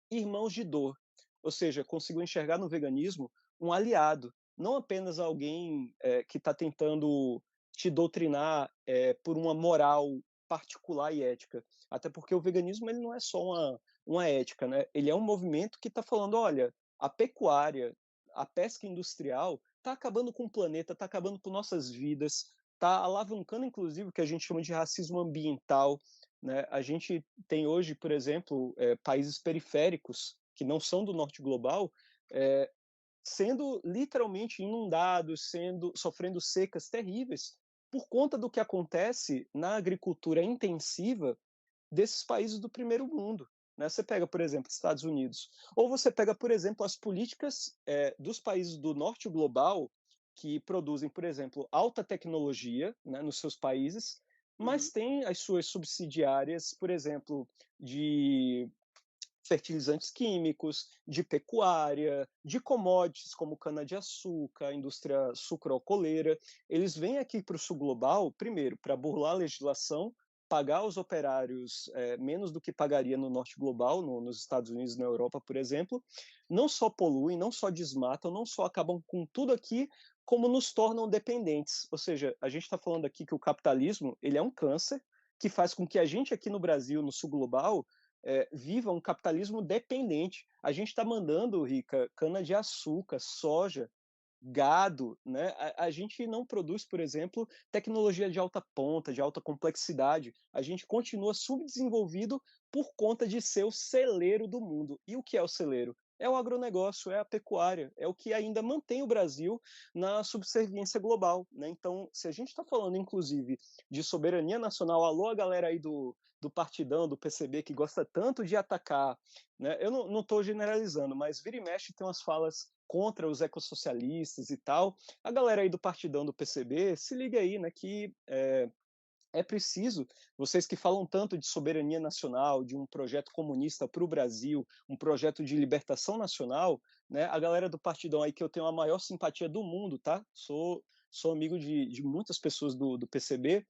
B: irmãos de dor, ou seja, consigam enxergar no veganismo um aliado, não apenas alguém que está tentando te doutrinar por uma moral particular e ética, até porque o veganismo ele não é só uma ética, né? Ele é um movimento que está falando, olha, a pecuária, a pesca industrial está acabando com o planeta, está acabando com nossas vidas, está alavancando, inclusive, o que a gente chama de racismo ambiental, né? A gente tem hoje, por exemplo, países periféricos que não são do norte global, sendo literalmente inundados, sofrendo secas terríveis por conta do que acontece na agricultura intensiva desses países do primeiro mundo. Né? Você pega, por exemplo, Estados Unidos, ou você pega, por exemplo, as políticas dos países do norte global que produzem, por exemplo, alta tecnologia, né, nos seus países, mas
A: Uhum.
B: têm as suas subsidiárias, por exemplo, de fertilizantes químicos, de pecuária, de commodities como cana-de-açúcar, indústria sucroalcooleira. Eles vêm aqui para o sul global, primeiro, para burlar a legislação, pagar aos operários menos do que pagaria no norte global, nos Estados Unidos e na Europa, por exemplo. Não só poluem, não só desmatam, não só acabam com tudo aqui, como nos tornam dependentes. Ou seja, a gente está falando aqui que o capitalismo ele é um câncer que faz com que a gente aqui no Brasil, no sul global, viva um capitalismo dependente. A gente está mandando, Rica, cana-de-açúcar, soja, gado, né? A gente não produz, por exemplo, tecnologia de alta ponta, de alta complexidade. A gente continua subdesenvolvido por conta de ser o celeiro do mundo. E o que é o celeiro? É o agronegócio, é a pecuária, é o que ainda mantém o Brasil na subserviência global. Né? Então, se a gente está falando, inclusive, de soberania nacional, alô, a galera aí do Partidão, do PCB, que gosta tanto de atacar, né? Eu não estou generalizando, mas vira e mexe tem umas falas contra os ecossocialistas e tal. A galera aí do Partidão do PCB, se liga aí, né, que preciso, vocês que falam tanto de soberania nacional, de um projeto comunista para o Brasil, um projeto de libertação nacional, né? A galera do Partidão aí que eu tenho a maior simpatia do mundo, tá? Sou amigo de muitas pessoas do PCB.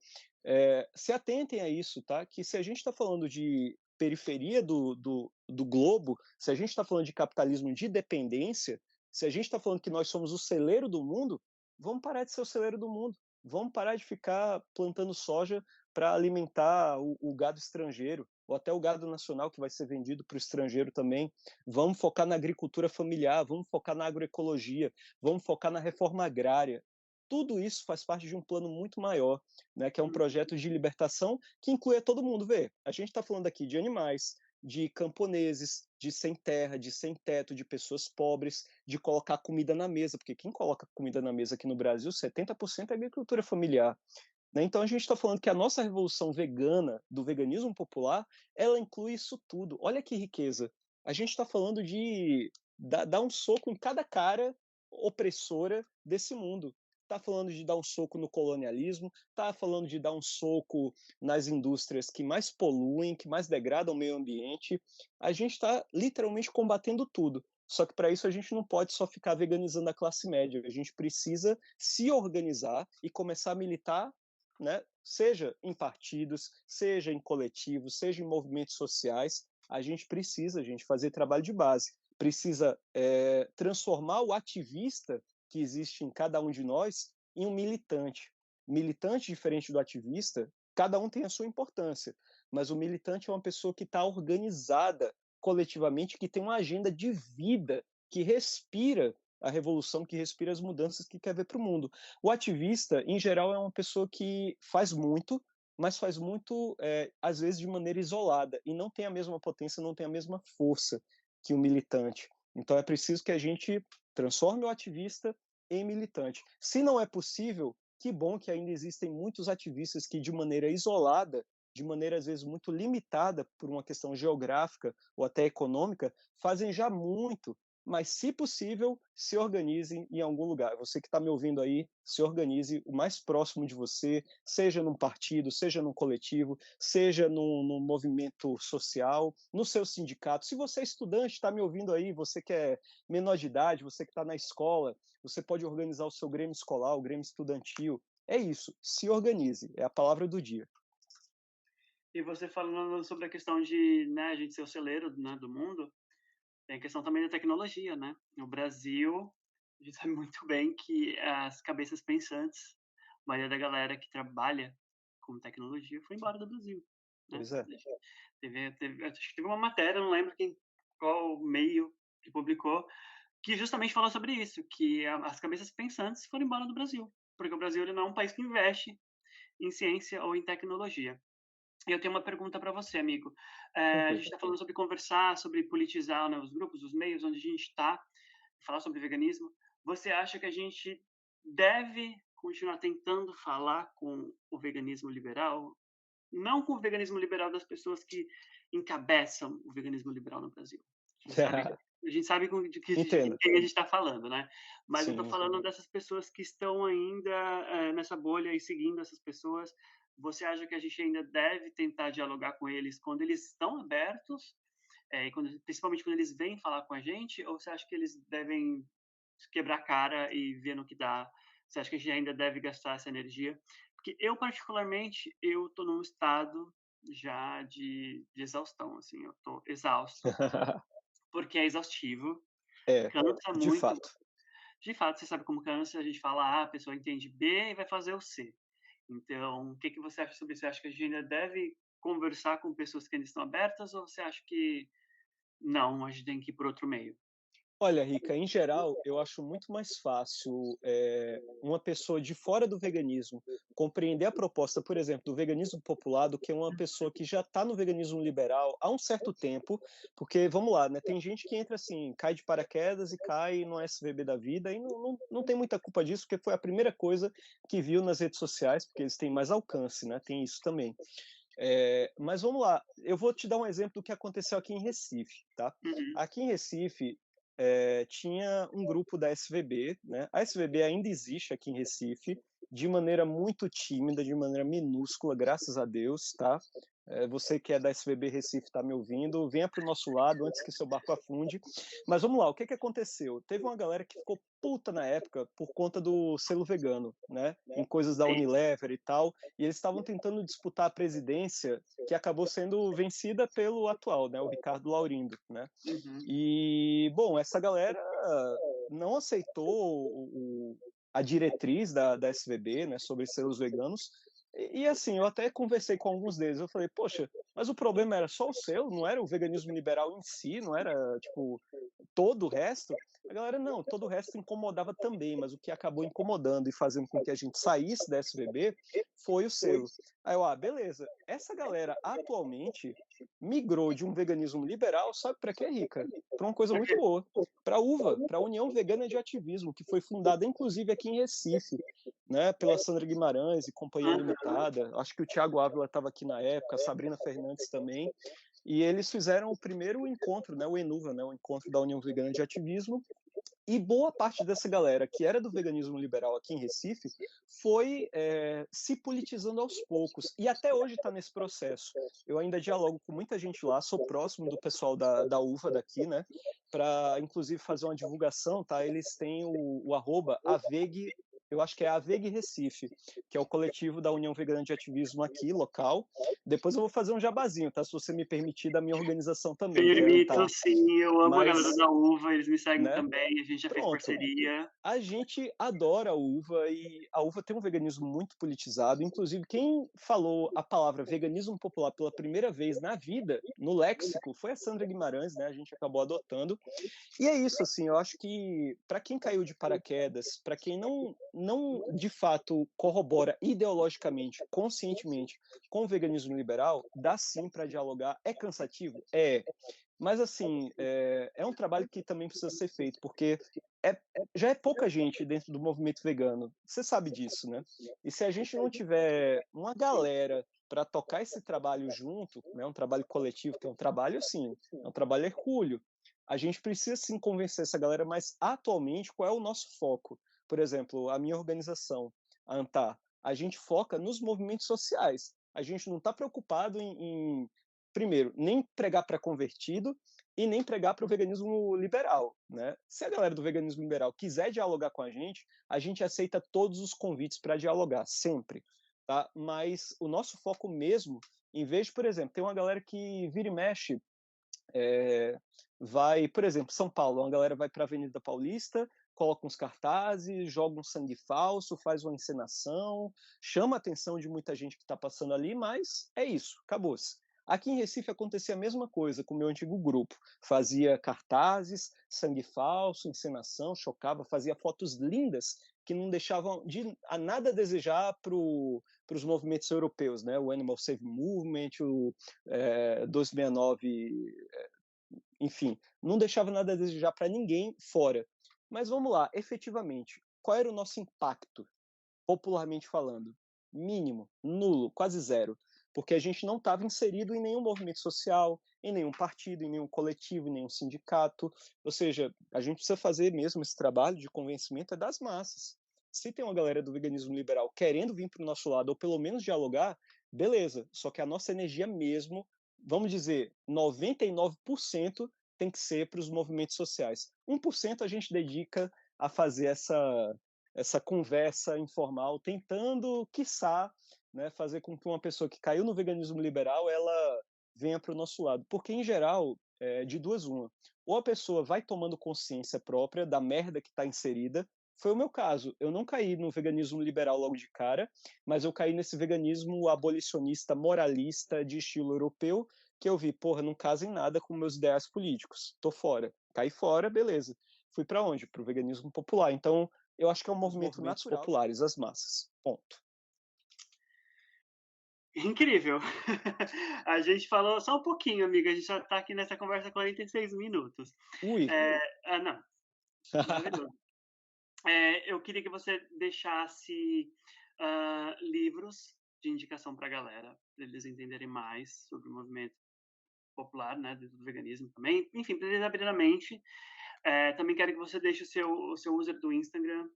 B: Se atentem a isso, tá? Que se a gente está falando de periferia do globo, se a gente está falando de capitalismo de dependência, se a gente está falando que nós somos o celeiro do mundo, vamos parar de ser o celeiro do mundo. Vamos parar de ficar plantando soja para alimentar o gado estrangeiro, ou até o gado nacional que vai ser vendido para o estrangeiro também. Vamos focar na agricultura familiar, vamos focar na agroecologia, vamos focar na reforma agrária. tudo isso faz parte de um plano muito maior, né, que é um
A: Hum.
B: projeto de libertação que inclui a todo mundo. Vê, a gente está falando aqui de animais, de camponeses, de sem terra, de sem teto, de pessoas pobres, de colocar comida na mesa, porque quem coloca comida na mesa aqui no Brasil, 70% é agricultura familiar. Né? Então a gente está falando que a nossa revolução vegana, do veganismo popular, ela inclui isso tudo. Olha que riqueza. A gente está falando de dar um soco em cada cara opressora desse mundo. Está falando de dar um soco no colonialismo, está falando de dar um soco nas indústrias que mais poluem, que mais degradam o meio ambiente. A gente está literalmente combatendo tudo. Só que para isso a gente não pode só ficar veganizando a classe média. A gente precisa se organizar e começar a militar, né, seja em partidos, seja em coletivos, seja em movimentos sociais. A gente precisa, fazer trabalho de base. Precisa transformar o ativista que existe em cada um de nós em um militante. Militante, diferente do ativista, cada um tem a sua importância, mas o militante é uma pessoa que está organizada coletivamente, que tem uma agenda de vida, que respira a revolução, que respira as mudanças que quer ver para o mundo. O ativista, em geral, é uma pessoa que faz muito, mas faz muito, às vezes, de maneira isolada, e não tem a mesma potência, não tem a mesma força que o militante. Então é preciso que a gente transforme o ativista em militante. Se não é possível, que bom que ainda existem muitos ativistas que, de maneira isolada, de maneira às vezes muito limitada por uma questão geográfica ou até econômica, fazem já muito, mas se possível, se organizem em algum lugar. Você que está me ouvindo aí, se organize o mais próximo de você, seja num partido, seja num coletivo, seja num movimento social, no seu sindicato. Se você é estudante, está me ouvindo aí, você que é menor de idade, você que está na escola, você pode organizar o seu grêmio escolar, o grêmio estudantil. É isso, se organize, é a palavra do dia.
A: E você falando sobre a questão de, né, a gente ser o celeiro, né, do mundo, tem a questão também da tecnologia, né? No Brasil, a gente sabe muito bem que as cabeças pensantes, a maioria da galera que trabalha com tecnologia foi embora do Brasil, né?
B: Pois é.
A: Acho que teve uma matéria, não lembro qual meio que publicou, que justamente falou sobre isso, que as cabeças pensantes foram embora do Brasil, porque o Brasil ele não é um país que investe em ciência ou em tecnologia. E eu tenho uma pergunta para você, amigo. A gente
B: Perfeito.
A: está falando sobre conversar, sobre politizar, né, os grupos, os meios onde a gente está, falar sobre veganismo. Você acha que a gente deve continuar tentando falar com o veganismo liberal? Não com o veganismo liberal das pessoas que encabeçam o veganismo liberal no Brasil. A gente sabe de
B: Entendo.
A: quem a gente está falando, né? Mas eu estou
B: Sim.
A: falando dessas pessoas que estão ainda nessa bolha e seguindo essas pessoas. Você acha que a gente ainda deve tentar dialogar com eles quando eles estão abertos, principalmente quando eles vêm falar com a gente? Ou você acha que eles devem quebrar a cara e ver no que dá? Você acha que a gente ainda deve gastar essa energia? Porque eu, particularmente, eu tô num estado já de exaustão, assim, eu tô exausto, porque é exaustivo,
B: É,
A: cansa
B: de
A: muito.
B: fato.
A: De fato, você sabe como cansa, a gente fala A, a pessoa entende B e vai fazer o C. Então, o que que você acha sobre isso? Você acha que a gente ainda deve conversar com pessoas que ainda estão abertas ou você acha que não, a gente tem que ir por outro meio?
B: Olha, Rica, em geral, eu acho muito mais fácil uma pessoa de fora do veganismo compreender a proposta, por exemplo, do veganismo popular, do que uma pessoa que já está no veganismo liberal há um certo tempo, porque, vamos lá, né, tem gente que entra assim, cai de paraquedas e cai no SVB da vida, e não tem muita culpa disso, porque foi a primeira coisa que viu nas redes sociais, porque eles têm mais alcance, né, tem isso também. Mas vamos lá, eu vou te dar um exemplo do que aconteceu aqui em Recife, tá?
A: Uhum.
B: Aqui em Recife tinha um grupo da SVB, né? A SVB ainda existe aqui em Recife, de maneira muito tímida, de maneira minúscula, graças a Deus, tá? Você que é da SVB Recife está me ouvindo, venha para o nosso lado antes que seu barco afunde. Mas vamos lá, o que aconteceu? Teve uma galera que ficou puta na época por conta do selo vegano, né? Em coisas da
A: Sim.
B: Unilever e tal, e eles estavam tentando disputar a presidência, que acabou sendo vencida pelo atual, né? O Ricardo Laurindo, né?
A: Uhum.
B: E, bom, essa galera não aceitou a diretriz da SVB, né, sobre selos veganos. Assim, eu até conversei com alguns deles. Eu falei, poxa, mas o problema era só o selo, não era o veganismo liberal em si, não era, tipo, todo o resto. A A galera, não, todo o resto incomodava também, mas o que acabou incomodando e fazendo com que a gente saísse da SVB foi o selo. Aí eu, beleza. Essa galera atualmente migrou de um veganismo liberal, sabe para quê, Rica? Para uma coisa muito boa. Para a UVA, para a União Vegana de Ativismo, que foi fundada inclusive aqui em Recife, né, pela Sandra Guimarães e Companhia Limitada. Acho que o Tiago Ávila estava aqui na época, a Sabrina Fernandes também. E eles fizeram o primeiro encontro, né, o ENUVA, né, o encontro da União Vegana de Ativismo, e boa parte dessa galera que era do veganismo liberal aqui em Recife foi se politizando aos poucos, e até hoje está nesse processo. Eu ainda dialogo com muita gente lá, sou próximo do pessoal da UVA daqui, né, para inclusive fazer uma divulgação, tá? Eles têm o arroba Aveg, eu acho que é Aveg Recife, que é o coletivo da União Vegana de Ativismo aqui, local. Depois eu vou fazer um jabazinho, tá? Se você me permitir, da minha organização também, que é
A: Permito,
B: Antar.
A: sim, eu amo a galera
B: Mas,
A: da Uva, eles me seguem
B: né?
A: também, a gente já fez
B: Pronto.
A: parceria.
B: A gente adora a uva e a uva tem um veganismo muito politizado. Inclusive, quem falou a palavra veganismo popular pela primeira vez na vida, no léxico, foi a Sandra Guimarães, né? A gente acabou adotando. E é isso, assim, eu acho que para quem caiu de paraquedas, para quem não de fato corrobora ideologicamente, conscientemente com o veganismo liberal, dá sim para dialogar. É cansativo? É. Mas, assim, é um trabalho que também precisa ser feito, porque já é pouca gente dentro do movimento vegano. Você sabe disso, né? E se a gente não tiver uma galera para tocar esse trabalho junto, né, um trabalho coletivo, que é um trabalho, assim, é um trabalho hercúleo, a gente precisa, sim, convencer essa galera, mas, atualmente, qual é o nosso foco? Por exemplo, a minha organização, a ANTAR, a gente foca nos movimentos sociais. A gente não está preocupado primeiro, nem pregar para convertido e nem pregar para o veganismo liberal, né? Se a galera do veganismo liberal quiser dialogar com a gente aceita todos os convites para dialogar, sempre, tá? Mas o nosso foco mesmo, em vez de, por exemplo, tem uma galera que vira e mexe, vai, por exemplo, São Paulo, uma galera vai para a Avenida Paulista, coloca uns cartazes, joga um sangue falso, faz uma encenação, chama a atenção de muita gente que está passando ali, mas é isso, acabou-se. Aqui em Recife acontecia a mesma coisa com o meu antigo grupo. Fazia cartazes, sangue falso, encenação, chocava, fazia fotos lindas que não deixavam a nada a desejar para os movimentos europeus, né? O Animal Save Movement, o 269, enfim, não deixava nada a desejar para ninguém fora. Mas vamos lá, efetivamente, qual era o nosso impacto, popularmente falando? Mínimo, nulo, quase zero, porque a gente não estava inserido em nenhum movimento social, em nenhum partido, em nenhum coletivo, em nenhum sindicato. Ou seja, a gente precisa fazer mesmo esse trabalho de convencimento das massas. Se tem uma galera do veganismo liberal querendo vir para o nosso lado, ou pelo menos dialogar, beleza, só que a nossa energia mesmo, vamos dizer, 99% tem que ser para os movimentos sociais. 1% a gente dedica a fazer essa conversa informal, tentando, quiçá, né, fazer com que uma pessoa que caiu no veganismo liberal ela venha para o nosso lado. Porque, em geral, de duas uma. Ou a pessoa vai tomando consciência própria da merda que está inserida. Foi o meu caso. Eu não caí no veganismo liberal logo de cara, mas eu caí nesse veganismo abolicionista, moralista, de estilo europeu, que eu vi, porra, não casa em nada com meus ideais políticos. Tô fora. Caí fora, beleza. Fui para onde? Para o veganismo popular. Então, eu acho que é um movimento natural. Populares, as massas. Ponto.
A: Incrível. A gente falou só um pouquinho, amiga. A gente já está aqui nessa conversa há 46 minutos.
B: Ui.
A: Não. Maravilhoso. Eu queria que você deixasse livros de indicação para a galera, para eles entenderem mais sobre o movimento popular, né, do veganismo também. Enfim, para eles abrirem a mente. Também quero que você deixe o seu user do Instagram,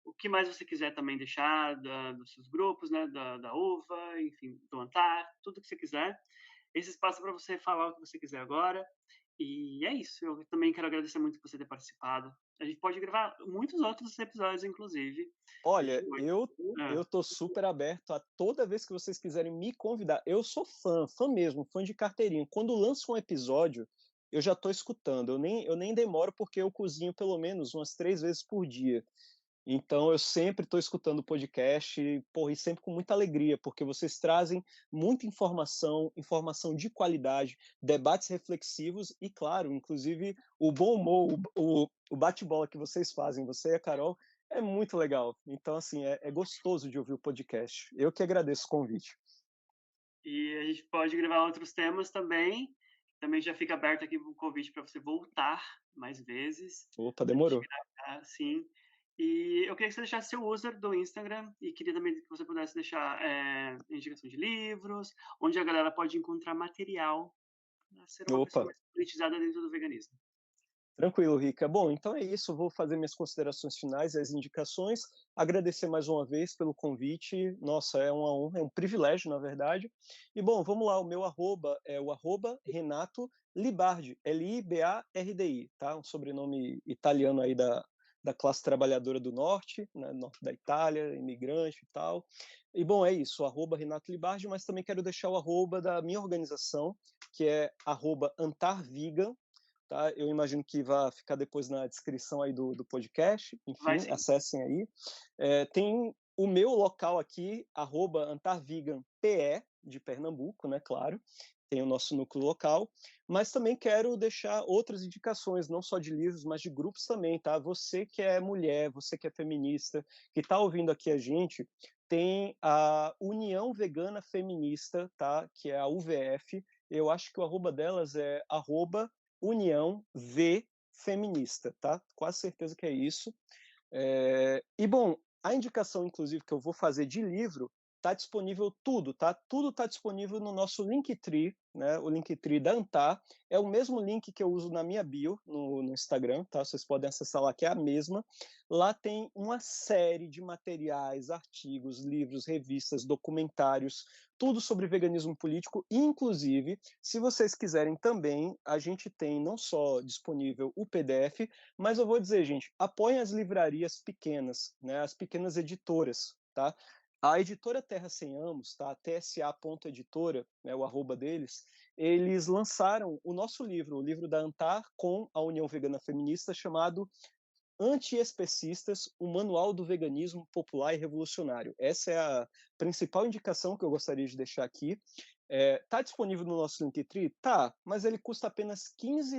A: o que mais você quiser também deixar dos seus grupos, né, da UVA, enfim, do Antar, tudo que você quiser. Esse espaço é para você falar o que você quiser agora. E é isso. Eu também quero agradecer muito por você ter participado. A gente pode gravar muitos outros episódios, inclusive.
B: Olha, eu tô super aberto a toda vez que vocês quiserem me convidar. Eu sou fã mesmo, fã de carteirinha. Quando lança um episódio, eu já tô escutando. Eu nem demoro porque eu cozinho pelo menos umas 3 vezes por dia. Então eu sempre estou escutando o podcast, porra, e sempre com muita alegria, porque vocês trazem muita informação, informação de qualidade, debates reflexivos e, claro, inclusive o bom humor, o bate-bola que vocês fazem, você e a Carol, é muito legal. Então, assim, é gostoso de ouvir o podcast. Eu que agradeço o convite.
A: E a gente pode gravar outros temas também. Também já fica aberto aqui o convite para você voltar mais vezes,
B: Opa,
A: para a gente
B: demorou.
A: gravar, sim. E eu queria que você deixasse seu user do Instagram e queria também que você pudesse deixar indicação de livros, onde a galera pode encontrar material para ser uma pessoa
B: Opa,
A: mais politizada dentro do veganismo.
B: tranquilo, Rica. Bom, então é isso. Vou fazer minhas considerações finais, as indicações. Agradecer mais uma vez pelo convite. Nossa, é uma honra, é um privilégio, na verdade. E bom, vamos lá. O meu arroba é o arroba Renato Libardi, Libardi, tá? Um sobrenome italiano aí da classe trabalhadora do norte, né? Norte da Itália, imigrante e tal. E bom, é isso, o arroba Renato Libardi, mas também quero deixar o arroba da minha organização, que é arroba Antarvigan, tá? Eu imagino que vai ficar depois na descrição aí do podcast,
A: Vai
B: enfim,
A: sim.
B: acessem aí. Tem o meu local aqui, arroba AntarVeganPE, de Pernambuco, né, claro, tem o nosso núcleo local, mas também quero deixar outras indicações, não só de livros, mas de grupos também, tá? Você que é mulher, você que é feminista, que está ouvindo aqui a gente, tem a União Vegana Feminista, tá? Que é a UVF, eu acho que o arroba delas é arroba União V Feminista, tá? Quase certeza que é isso. E bom, a indicação, inclusive, que eu vou fazer de livro, tá disponível tudo, tá? Tudo tá disponível no nosso Linktree, né? O Linktree da Antar é o mesmo link que eu uso na minha bio no Instagram, tá? Vocês podem acessar lá, que é a mesma. Lá tem uma série de materiais, artigos, livros, revistas, documentários, tudo sobre veganismo político, inclusive, se vocês quiserem também, a gente tem não só disponível o PDF, mas eu vou dizer, gente, apoiem as livrarias pequenas, né, as pequenas editoras, tá? A editora Terra Sem Amos, tá? TSA.editora, né, o arroba deles, eles lançaram o nosso livro, o livro da Antar com a União Vegana Feminista, chamado Antiespecistas, o Manual do Veganismo Popular e Revolucionário. Essa é a principal indicação que eu gostaria de deixar aqui. Tá disponível no nosso Linktree? Tá, mas ele custa apenas R$ 15.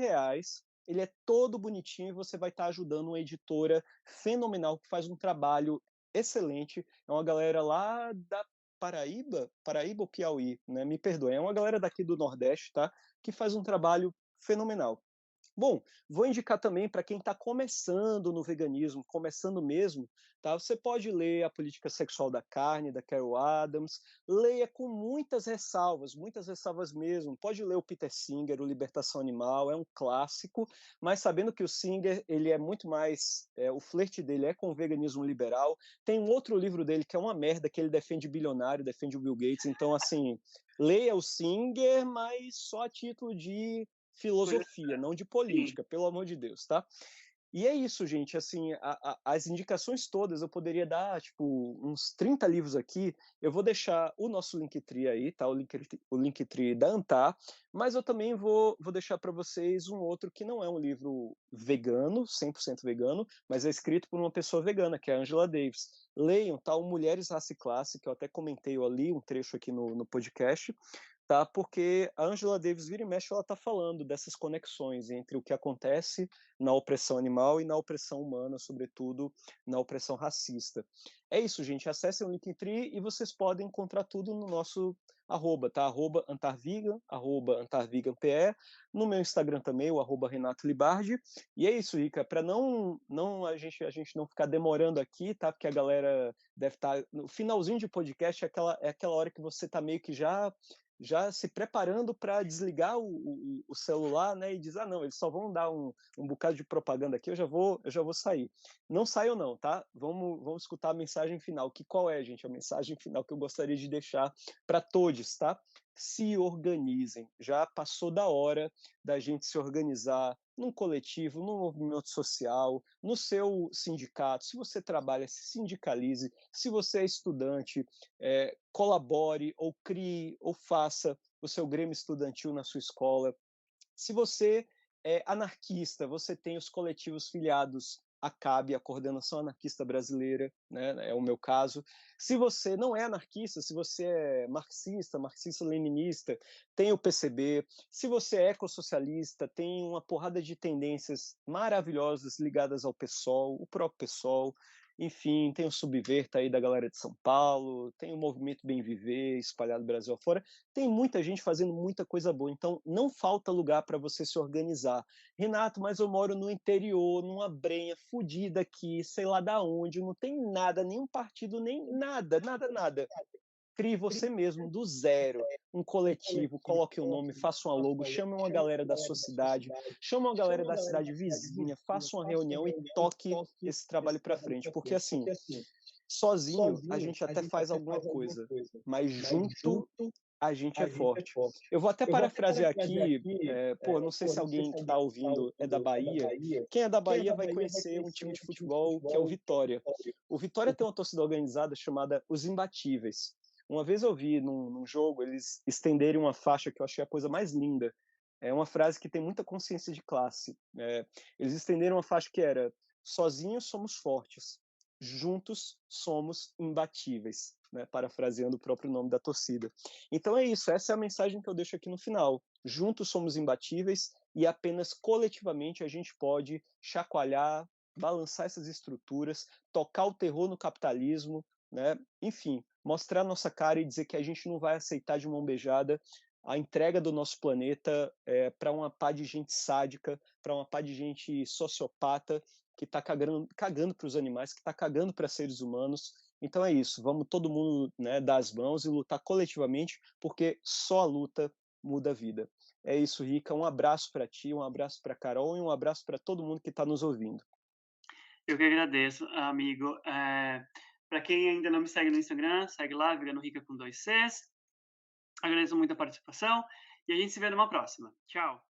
B: Ele é todo bonitinho e você vai estar ajudando uma editora fenomenal que faz um trabalho excelente. É uma galera lá da Paraíba ou Piauí, né? Me perdoem, é uma galera daqui do Nordeste, tá? Que faz um trabalho fenomenal. Bom, vou indicar também para quem está começando no veganismo, começando mesmo, tá? Você pode ler A Política Sexual da Carne, da Carol Adams, leia com muitas ressalvas mesmo. Pode ler o Peter Singer, O Libertação Animal, é um clássico, mas sabendo que o Singer, ele é muito mais, o flerte dele é com o veganismo liberal. Tem um outro livro dele que é uma merda, que ele defende bilionário, defende o Bill Gates, então assim, leia o Singer, mas só a título de filosofia, não de
A: Sim.
B: política, pelo amor de Deus, tá? E é isso, gente, assim, as indicações todas, eu poderia dar, tipo, uns 30 livros aqui, eu vou deixar o nosso Linktree aí, tá, o Linktree da Antar, mas eu também vou deixar para vocês um outro que não é um livro vegano, 100% vegano, mas é escrito por uma pessoa vegana, que é a Angela Davis. Leiam, tá, o Mulheres, Raça e Classe, que eu até comentei ali um trecho aqui no podcast, tá? Porque a Angela Davis vira e mexe, ela está falando dessas conexões entre o que acontece na opressão animal e na opressão humana, sobretudo na opressão racista. É isso, gente. Acessem o Linktree e vocês podem encontrar tudo no nosso arroba, tá? Arroba AntarVeganPE, no meu Instagram também, o arroba Renato Libardi. E é isso, Rica, para não a gente não ficar demorando aqui, tá? Porque a galera deve estar no finalzinho de podcast, é aquela hora que você tá meio que já se preparando para desligar o celular, né, e diz, não, eles só vão dar um bocado de propaganda aqui, eu já vou sair. Não saiam não, tá? Vamos escutar a mensagem final, que qual é, gente, a mensagem final que eu gostaria de deixar para todos, tá? Se organizem, já passou da hora da gente se organizar num coletivo, num movimento social, no seu sindicato, se você trabalha, se sindicalize, se você é estudante, colabore ou crie ou faça o seu grêmio estudantil na sua escola. Se você é anarquista, você tem os coletivos filiados acabe a coordenação anarquista brasileira, né, é o meu caso. Se você não é anarquista, se você é marxista, marxista-leninista, tem o PCB. Se você é ecossocialista, tem uma porrada de tendências maravilhosas ligadas ao PSOL, o próprio PSOL. Enfim, tem o Subverta aí da galera de São Paulo, tem o Movimento Bem Viver espalhado Brasil afora. Tem muita gente fazendo muita coisa boa, então não falta lugar para você se organizar. Renato, mas eu moro no interior, numa brenha fodida aqui, sei lá da onde, não tem nada, nenhum partido, nem nada, nada, nada. Crie você mesmo, do zero, um coletivo, coloque o nome, faça uma logo, chame uma galera da sua cidade, chame uma galera da cidade vizinha, faça uma reunião e toque esse trabalho para frente, porque assim, sozinho a gente até faz alguma coisa, mas junto a gente é forte. Eu vou até parafrasear aqui, pô, não sei se alguém que está ouvindo é da Bahia. Quem é da Bahia vai conhecer um time de futebol que é o Vitória. O Vitória tem uma torcida organizada chamada Os Imbatíveis. Uma vez eu vi num jogo eles estenderem uma faixa que eu achei a coisa mais linda. É uma frase que tem muita consciência de classe. Eles estenderam uma faixa que era: sozinhos somos fortes, juntos somos imbatíveis, né? Parafraseando o próprio nome da torcida. Então é isso, essa é a mensagem que eu deixo aqui no final. Juntos somos imbatíveis e apenas coletivamente a gente pode chacoalhar, balançar essas estruturas, tocar o terror no capitalismo, né? Enfim, mostrar nossa cara e dizer que a gente não vai aceitar de mão beijada a entrega do nosso planeta para uma pá de gente sádica, para uma pá de gente sociopata que está cagando para os animais, que está cagando para seres humanos. Então é isso, vamos todo mundo, né, dar as mãos e lutar coletivamente, porque só a luta muda a vida. É isso, Rica. Um abraço para ti, um abraço para Carol e um abraço para todo mundo que está nos ouvindo.
A: Eu que agradeço, amigo. Para quem ainda não me segue no Instagram, segue lá, Virando Rica com 2 Cs. Agradeço muito a participação e a gente se vê numa próxima. Tchau!